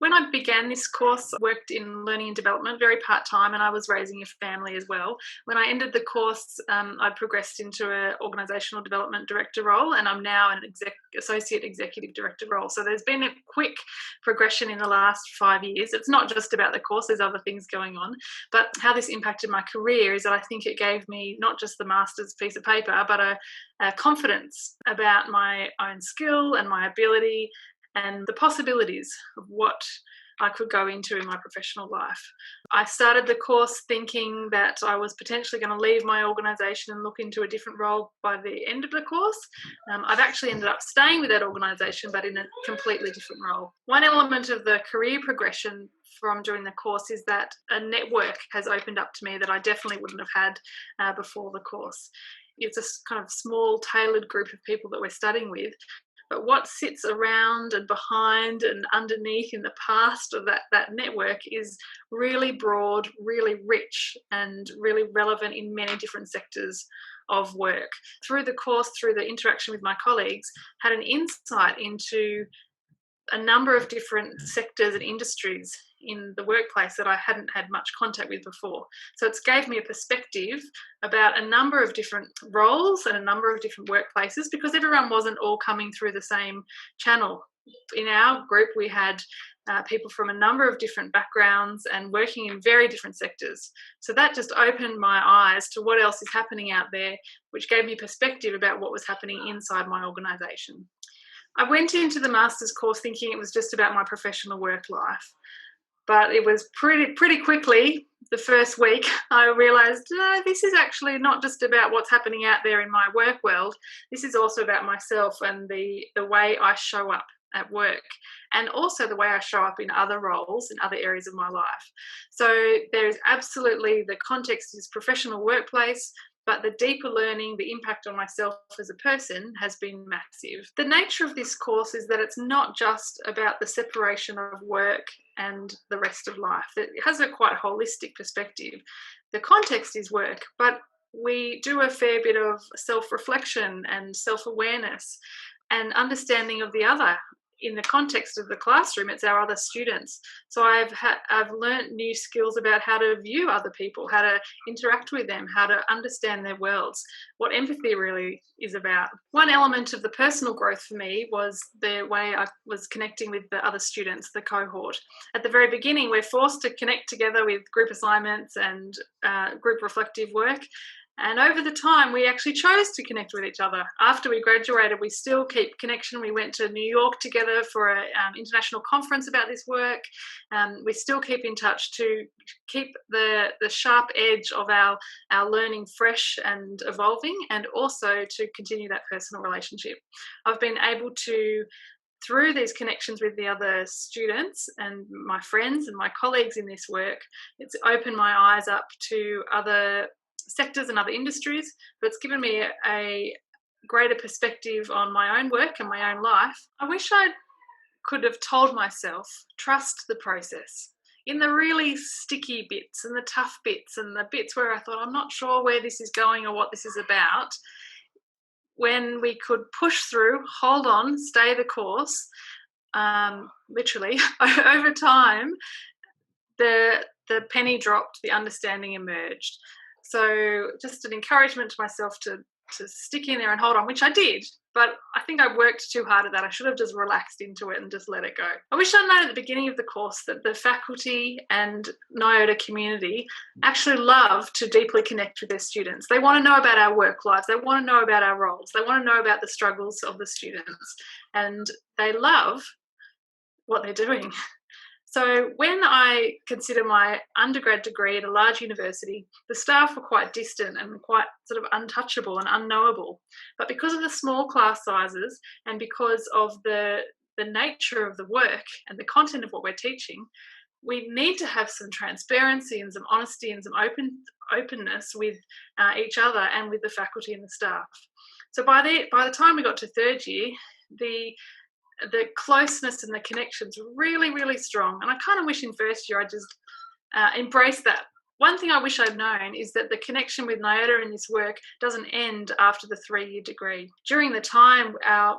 When I began this course, I worked in learning and development very part-time, and I was raising a family as well. When I ended the course, I progressed into an organisational development director role, and I'm now an associate executive director role. So there's been a quick progression in the last 5 years. It's not just about the course, there's other things going on. But how this impacted my career is that I think it gave me not just the master's piece of paper, but a confidence about my own skill and my ability and the possibilities of what I could go into in my professional life. I started the course thinking that I was potentially going to leave my organisation and look into a different role by the end of the course. I've actually ended up staying with that organisation, but in a completely different role. One element of the career progression from doing the course is that a network has opened up to me that I definitely wouldn't have had before the course. It's a kind of small, tailored group of people that we're studying with. But what sits around and behind and underneath in the past of that network is really broad, really rich, and really relevant in many different sectors of work. Through the course, through the interaction with my colleagues, had an insight into a number of different sectors and industries in the workplace that I hadn't had much contact with before. So it's gave me a perspective about a number of different roles and a number of different workplaces, because everyone wasn't all coming through the same channel. In our group, we had people from a number of different backgrounds and working in very different sectors. So that just opened my eyes to what else is happening out there, which gave me perspective about what was happening inside my organisation. I went into the master's course thinking it was just about my professional work life, but it was pretty quickly, the first week, I realised this is actually not just about what's happening out there in my work world. This is also about myself and the way I show up at work, and also the way I show up in other roles in other areas of my life. So there's absolutely, the context is professional workplace, but the deeper learning, the impact on myself as a person has been massive. The nature of this course is that it's not just about the separation of work and the rest of life. It has a quite holistic perspective. The context is work, but we do a fair bit of self-reflection and self-awareness and understanding of the other. In the context of the classroom, it's our other students. So I've learnt new skills about how to view other people, how to interact with them, how to understand their worlds, what empathy really is about. One element of the personal growth for me was the way I was connecting with the other students, the cohort. At the very beginning, we're forced to connect together with group assignments and group reflective work. And over the time, we actually chose to connect with each other. After we graduated, we still keep connection. We went to New York together for an international conference about this work. We still keep in touch to keep the sharp edge of our learning fresh and evolving, and also to continue that personal relationship. I've been able to, through these connections with the other students and my friends and my colleagues in this work, it's opened my eyes up to other sectors and other industries, but it's given me a greater perspective on my own work and my own life. I wish I could have told myself, trust the process. In the really sticky bits and the tough bits and the bits where I thought, I'm not sure where this is going or what this is about, when we could push through, hold on, stay the course, literally, over time, the penny dropped, the understanding emerged. So just an encouragement to myself to stick in there and hold on, which I did. But I think I worked too hard at that. I should have just relaxed into it and just let it go. I wish I'd known at the beginning of the course that the faculty and NIOTA community actually love to deeply connect with their students. They want to know about our work lives. They want to know about our roles. They want to know about the struggles of the students. And they love what they're doing. So when I consider my undergrad degree at a large university, the staff were quite distant and quite sort of untouchable and unknowable. But because of the small class sizes and because of the nature of the work and the content of what we're teaching, we need to have some transparency and some honesty and some openness with each other and with the faculty and the staff. So by the time we got to third year, the closeness and the connections were really, really strong. And I kind of wish in first year I just embraced that One thing I wish I'd known is that the connection with NIOTA in this work doesn't end after the 3-year degree. During the time, our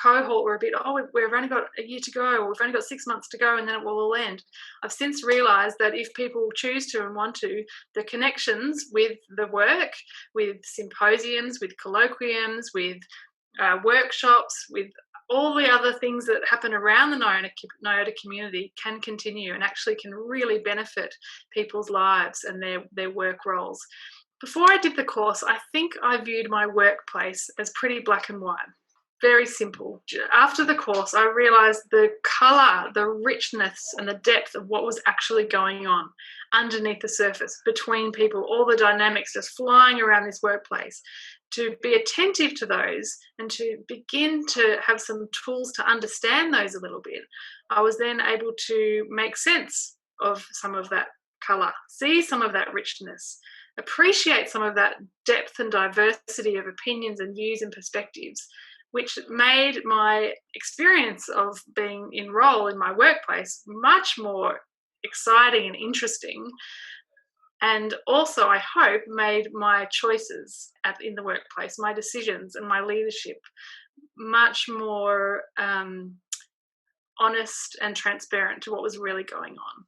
cohort were a bit, we've only got a year to go, or we've only got 6 months to go, and then it will all end. I've since realised that if people choose to and want to, the connections with the work, with symposiums, with colloquiums, with workshops, with all the other things that happen around the NIOTA community can continue and actually can really benefit people's lives and their work roles. Before I did the course, I think I viewed my workplace as pretty black and white. Very simple. After the course, I realised the colour, the richness, and the depth of what was actually going on underneath the surface between people, all the dynamics just flying around this workplace. To be attentive to those and to begin to have some tools to understand those a little bit, I was then able to make sense of some of that colour, see some of that richness, appreciate some of that depth and diversity of opinions and views and perspectives, which made my experience of being in role in my workplace much more exciting and interesting, and also, I hope, made my choices in the workplace, my decisions and my leadership much more honest and transparent to what was really going on.